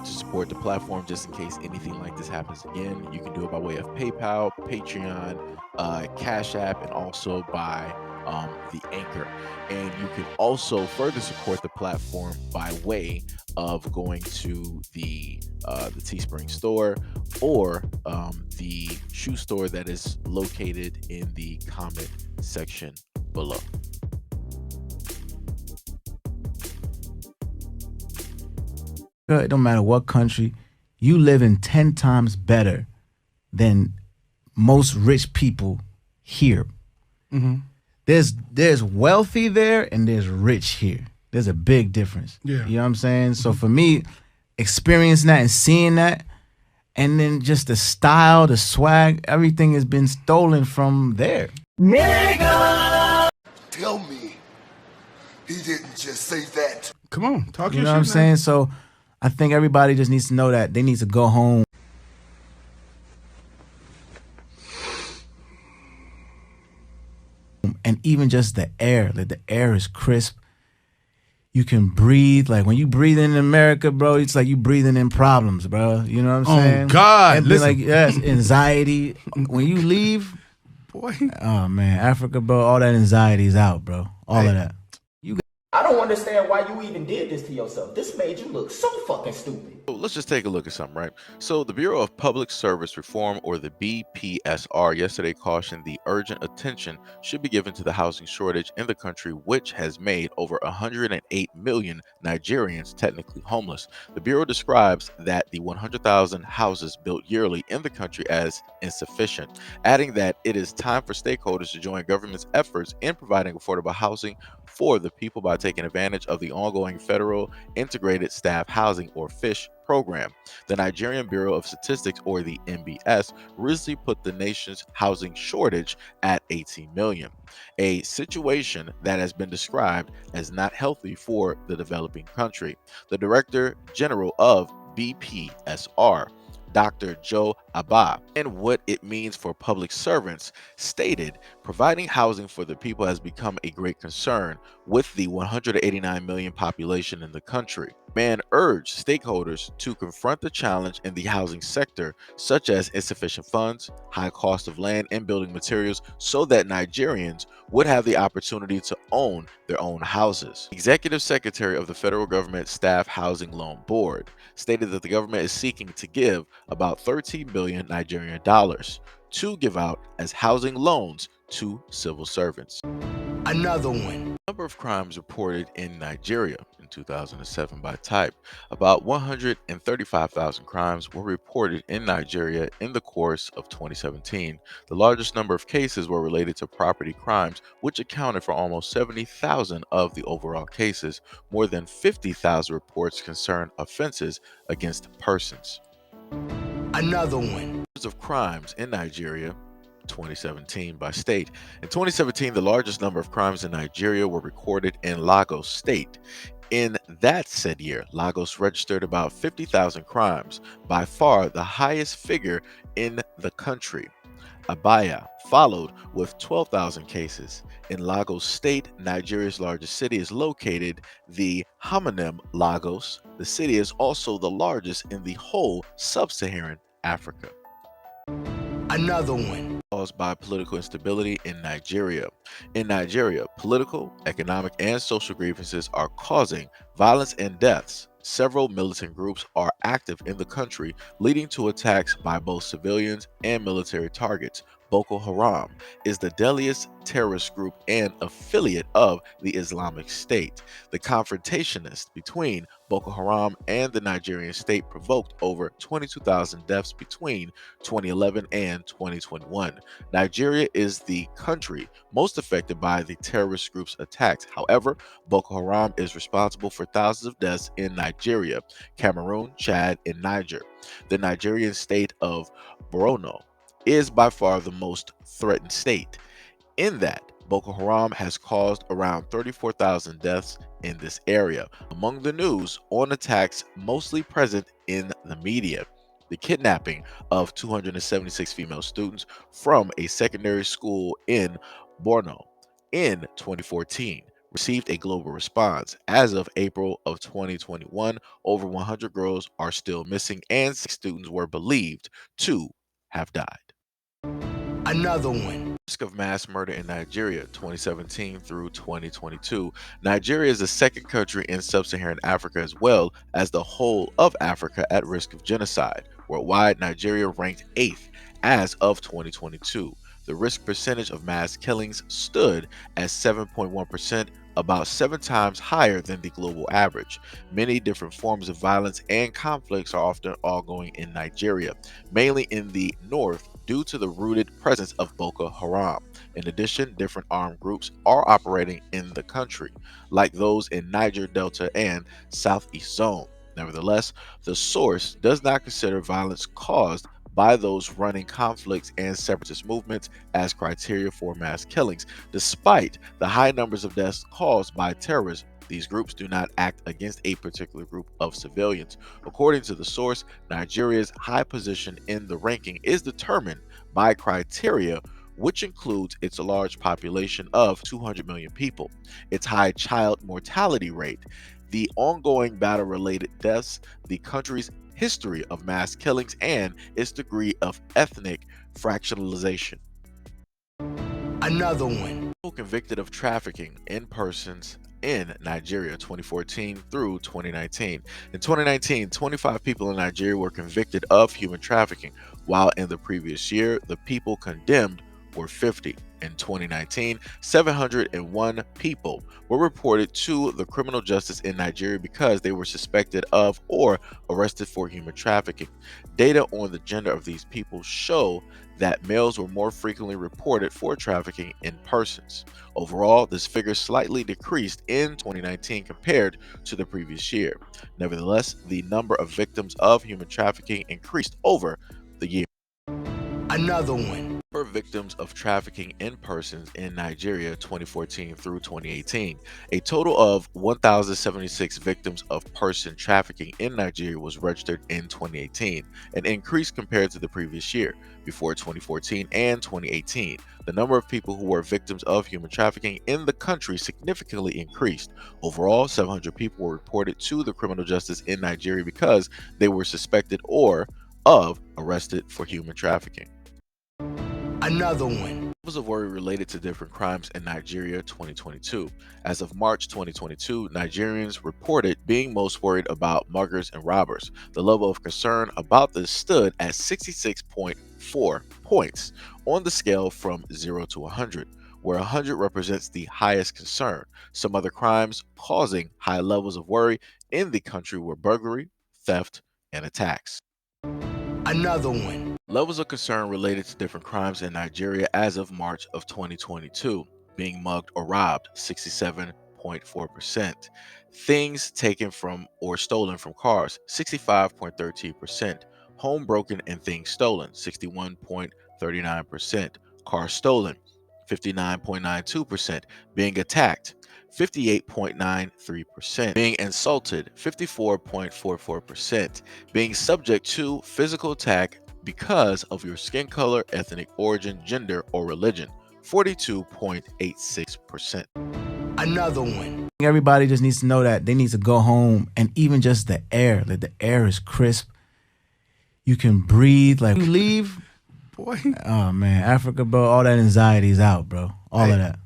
to support the platform just in case anything like this happens again, you can do it by way of PayPal, Patreon, Cash App, and also by the Anchor. And you can also further support the platform by way of going to the Teespring store or the shoe store that is located in the comment section below. It don't matter what country, you live in 10 times better than most rich people here. There's wealthy there and there's rich here. There's a big difference. Yeah. You know what I'm saying? So for me, experiencing that and seeing that, and then just the style, the swag, everything has been stolen from there. Tell me he didn't just say that. Come on, talk You your know what I'm shit, man. saying? So I think everybody just needs to know that they need to go home and even just the air, like the air is crisp. You can breathe. Like when you breathe in America, bro, it's like you breathing in problems, bro. You know what I'm saying? God, and listen. like yes, anxiety. When you leave, Boy. oh man, Africa, bro, all that anxiety is out, bro. All of that. I don't understand why you even did this to yourself. This made you look so fucking stupid. So let's just take a look at something, right? So the Bureau of Public Service Reform, or the BPSR, yesterday cautioned the urgent attention should be given to the housing shortage in the country, which has made over 108 million Nigerians technically homeless. The Bureau describes that the 100,000 houses built yearly in the country as insufficient, adding that it is time for stakeholders to join government's efforts in providing affordable housing for the people by taking advantage of the ongoing federal integrated staff housing, or FISH, program. The Nigerian Bureau of Statistics, or the NBS, recently put the nation's housing shortage at 18 million, a situation that has been described as not healthy for the developing country. The Director General of BPSR, Dr. Joe Abba, and what it means for public servants, stated providing housing for the people has become a great concern with the 189 million population in the country. Man urged stakeholders to confront the challenge in the housing sector, such as insufficient funds, high cost of land and building materials, so that Nigerians would have the opportunity to own their own houses. Executive Secretary of the Federal Government Staff Housing Loan Board stated that the government is seeking to give about 13 billion Nigerian dollars to give out as housing loans to civil servants. Another one. The number of crimes reported in Nigeria in 2007 by type. About 135,000 crimes were reported in Nigeria in the course of 2017. The largest number of cases were related to property crimes, which accounted for almost 70,000 of the overall cases. More than 50,000 reports concerned offenses against persons. Another one. Of crimes in Nigeria 2017 by state. In 2017, the largest number of crimes in Nigeria were recorded in Lagos State. In that said year, Lagos registered about 50,000 crimes, by far the highest figure in the country. Abaya followed with 12,000 cases. In Lagos State, Nigeria's largest city, is located, the homonym Lagos. The city is also the largest in the whole sub-Saharan Africa. Another one. Caused by political instability in Nigeria. In Nigeria, political, economic, and social grievances are causing violence and deaths. Several militant groups are active in the country, leading to attacks by both civilians and military targets. Boko Haram is the deadliest terrorist group and affiliate of the Islamic State. The confrontationist between Boko Haram and the Nigerian state provoked over 22,000 deaths between 2011 and 2021. Nigeria is the country most affected by the terrorist group's attacks. However, Boko Haram is responsible for thousands of deaths in Nigeria, Cameroon, Chad, and Niger. The Nigerian state of Borno is by far the most threatened state, in that Boko Haram has caused around 34,000 deaths in this area. Among the news on attacks mostly present in the media, the kidnapping of 276 female students from a secondary school in Borno in 2014, received a global response. As of April of 2021, over 100 girls are still missing and 6 students were believed to have died. Another one. Risk of mass murder in Nigeria 2017 through 2022. Nigeria is the second country in sub-Saharan Africa as well as the whole of Africa at risk of genocide. Worldwide, Nigeria ranked 8th as of 2022. The risk percentage of mass killings stood at 7.1%, about 7 times higher than the global average. Many different forms of violence and conflicts are often ongoing in Nigeria, mainly in the north due to the rooted presence of Boko Haram. In addition, different armed groups are operating in the country, like those in Niger Delta and Southeast Zone. Nevertheless, the source does not consider violence caused by those running conflicts and separatist movements as criteria for mass killings, despite the high numbers of deaths caused by terrorism. These groups do not act against a particular group of civilians. According to the source, Nigeria's high position in the ranking is determined by criteria which includes its large population of 200 million people, its high child mortality rate, the ongoing battle-related deaths, the country's history of mass killings, and its degree of ethnic fractionalization. Another one. Convicted of trafficking in persons in Nigeria 2014 through 2019. In 2019, 25 people in Nigeria were convicted of human trafficking, while in the previous year, the people condemned were 50. In 2019, 701 people were reported to the criminal justice in Nigeria because they were suspected of or arrested for human trafficking. Data on the gender of these people show that males were more frequently reported for trafficking in persons. Overall, this figure slightly decreased in 2019 compared to the previous year. Nevertheless, the number of victims of human trafficking increased over the year. Another one. For victims of trafficking in persons in Nigeria 2014 through 2018. A total of 1,076 victims of person trafficking in Nigeria was registered in 2018, an increase compared to the previous year. Before 2014 and 2018, the number of people who were victims of human trafficking in the country significantly increased. Overall, 700 people were reported to the criminal justice in Nigeria because they were suspected or arrested for human trafficking. Another one. Levels of worry related to different crimes in Nigeria 2022. As of March 2022, Nigerians reported being most worried about muggers and robbers. The level of concern about this stood at 66.4 points on the scale from 0 to 100, where 100 represents the highest concern. Some other crimes causing high levels of worry in the country were burglary, theft, and attacks. Another one. Levels of concern related to different crimes in Nigeria as of March of 2022. Being mugged or robbed, 67.4%. Things taken from or stolen from cars, 65.13%. Home broken and things stolen, 61.39%. Car stolen, 59.92%. Being attacked, 58.93%. Being insulted, 54.44%. Being subject to physical attack because of your skin color, ethnic origin, gender, or religion, 42.86%. Another one. Everybody just needs to know that they need to go home, and even just the air, like the air is crisp. You can breathe. Like you leave, Boy. oh man, Africa, bro, all that anxiety is out, bro. All of that.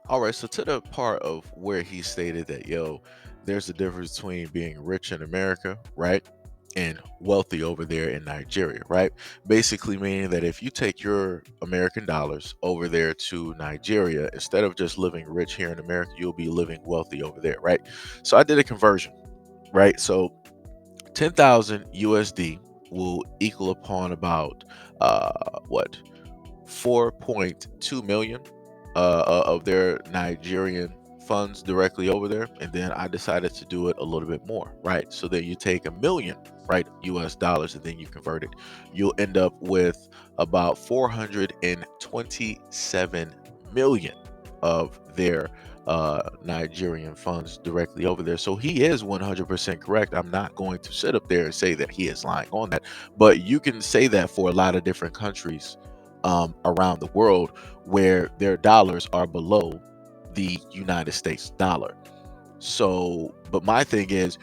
All right, so to the part of where he stated that, there's a difference between being rich in America, right, and wealthy over there in Nigeria, right? Basically meaning that if you take your American dollars over there to Nigeria, instead of just living rich here in America, you'll be living wealthy over there, right? So I did a conversion, right? So 10,000 USD will equal upon about what 4.2 million of their Nigerian funds directly over there. And then I decided to do it a little bit more, right? So then you take $1 million, right, US dollars, and then you convert it. You'll end up with about 427 million of their Nigerian funds directly over there. So he is 100% correct. I'm not going to sit up there and say that he is lying on that, but you can say that for a lot of different countries around the world where their dollars are below the United States dollar. So, but my thing is,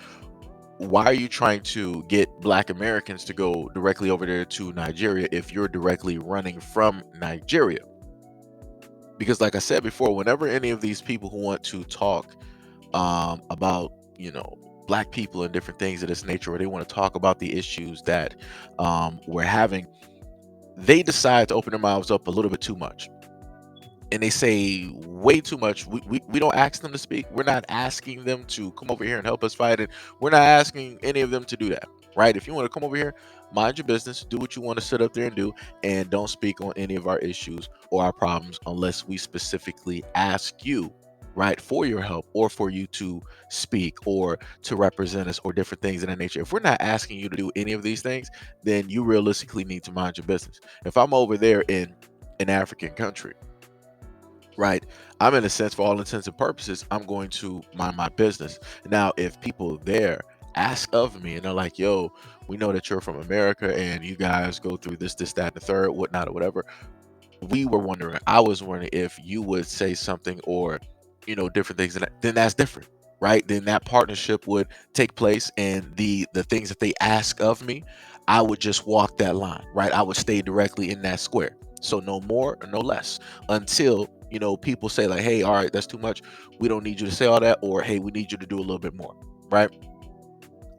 why are you trying to get Black Americans to go directly over there to Nigeria if you're directly running from Nigeria? Because, like I said before, whenever any of these people who want to talk about, Black people and different things of this nature, or they want to talk about the issues that we're having, they decide to open their mouths up a little bit too much, and they say way too much. We don't ask them to speak. We're not asking them to come over here and help us fight it. We're not asking any of them to do that, right? If you want to come over here, mind your business, do what you want to sit up there and do, and don't speak on any of our issues or our problems unless we specifically ask you, right, for your help or for you to speak or to represent us or different things of that nature. If we're not asking you to do any of these things, then you realistically need to mind your business. If I'm over there in an African country, right, I'm, in a sense, for all intents and purposes, I'm going to mind my business. Now, if people there ask of me and they're like, yo, we know that you're from America and you guys go through this, that, and the third, whatnot, or whatever, I was wondering if you would say something or, different things, and then that's different, right? Then that partnership would take place, and the things that they ask of me, I would just walk that line, right? I would stay directly in that square. So no more or no less until, people say like, hey, all right, that's too much. We don't need you to say all that, or hey, we need you to do a little bit more, right?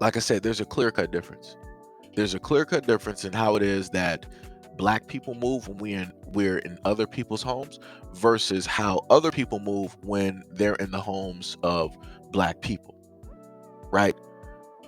Like I said, there's a clear cut difference. There's a clear cut difference in how it is that Black people move when we're in other people's homes versus how other people move when they're in the homes of Black people, right?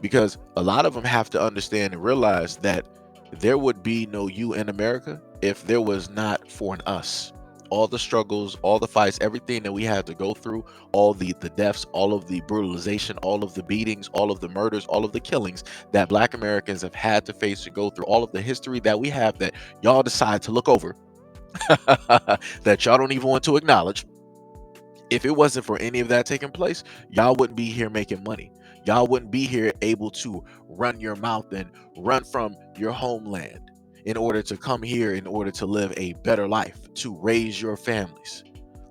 Because a lot of them have to understand and realize that there would be no you in America if there was not for an us. All the struggles, all the fights, everything that we had to go through, all the deaths, all of the brutalization, all of the beatings, all of the murders, all of the killings that Black Americans have had to face to go through, all of the history that we have that y'all decide to look over, that y'all don't even want to acknowledge. If it wasn't for any of that taking place, y'all wouldn't be here making money. Y'all wouldn't be here able to run your mouth and run from your homeland in order to come here in order to live a better life, to raise your families.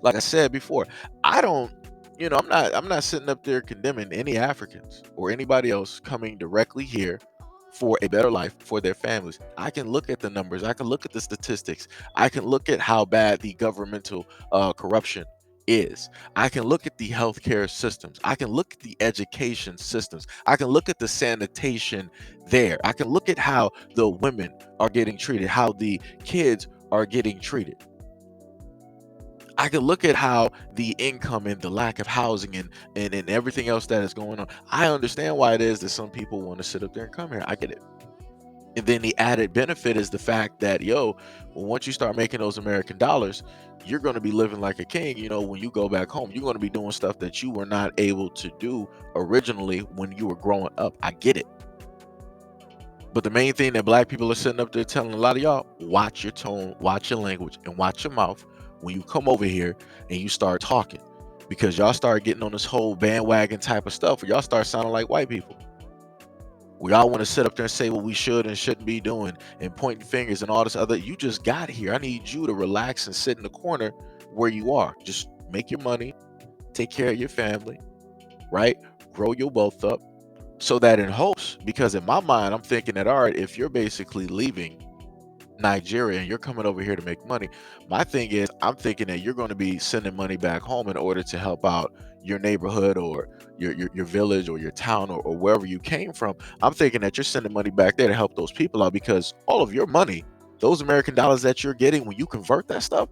Like I said before, I don't, I'm not sitting up there condemning any Africans or anybody else coming directly here for a better life for their families. I can look at the numbers, I can look at the statistics, I can look at how bad the governmental corruption is. I can look at the healthcare systems. I can look at the education systems. I can look at the sanitation there. I can look at how the women are getting treated, how the kids are getting treated. I can look at how the income and the lack of housing and everything else that is going on. I understand why it is that some people want to sit up there and come here. I get it. And then the added benefit is the fact that, once you start making those American dollars, you're going to be living like a king. When you go back home, you're going to be doing stuff that you were not able to do originally when you were growing up. I get it. But the main thing that Black people are sitting up there telling a lot of y'all, watch your tone, watch your language, and watch your mouth when you come over here and you start talking. Because y'all start getting on this whole bandwagon type of stuff where y'all start sounding like white people. We all want to sit up there and say what we should and shouldn't be doing and pointing fingers and all this other. You just got here. I need you to relax and sit in the corner where you are. Just make your money, take care of your family, right? Grow your wealth up so that in hopes, because in my mind, I'm thinking that, all right, if you're basically leaving Nigeria and you're coming over here to make money, my thing is, I'm thinking that you're going to be sending money back home in order to help out your neighborhood or your village or your town or wherever you came from. I'm thinking that you're sending money back there to help those people out, because all of your money, those American dollars that you're getting when you convert that stuff,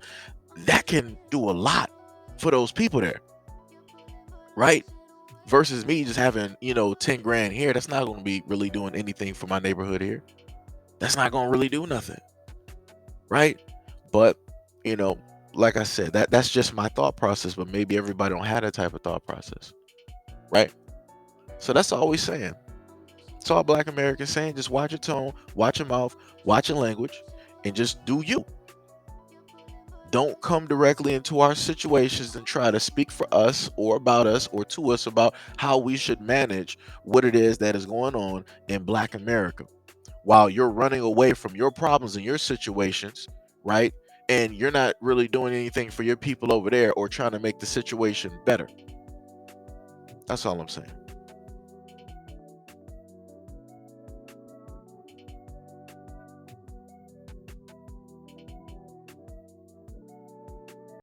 that can do a lot for those people there, right? Versus me just having, 10 grand here, that's not going to be really doing anything for my neighborhood here. That's not going to really do nothing, right? But, you know, like I said, that's just my thought process, but maybe everybody don't have that type of thought process, right? So that's all we saying. It's all Black Americans saying. Just watch your tone, watch your mouth, watch your language, and just do you. Don't come directly into our situations and try to speak for us or about us or to us about how we should manage what it is that is going on in Black America while you're running away from your problems and your situations, right? and you're not really doing anything for your people over there or trying to make the situation better. That's all I'm saying.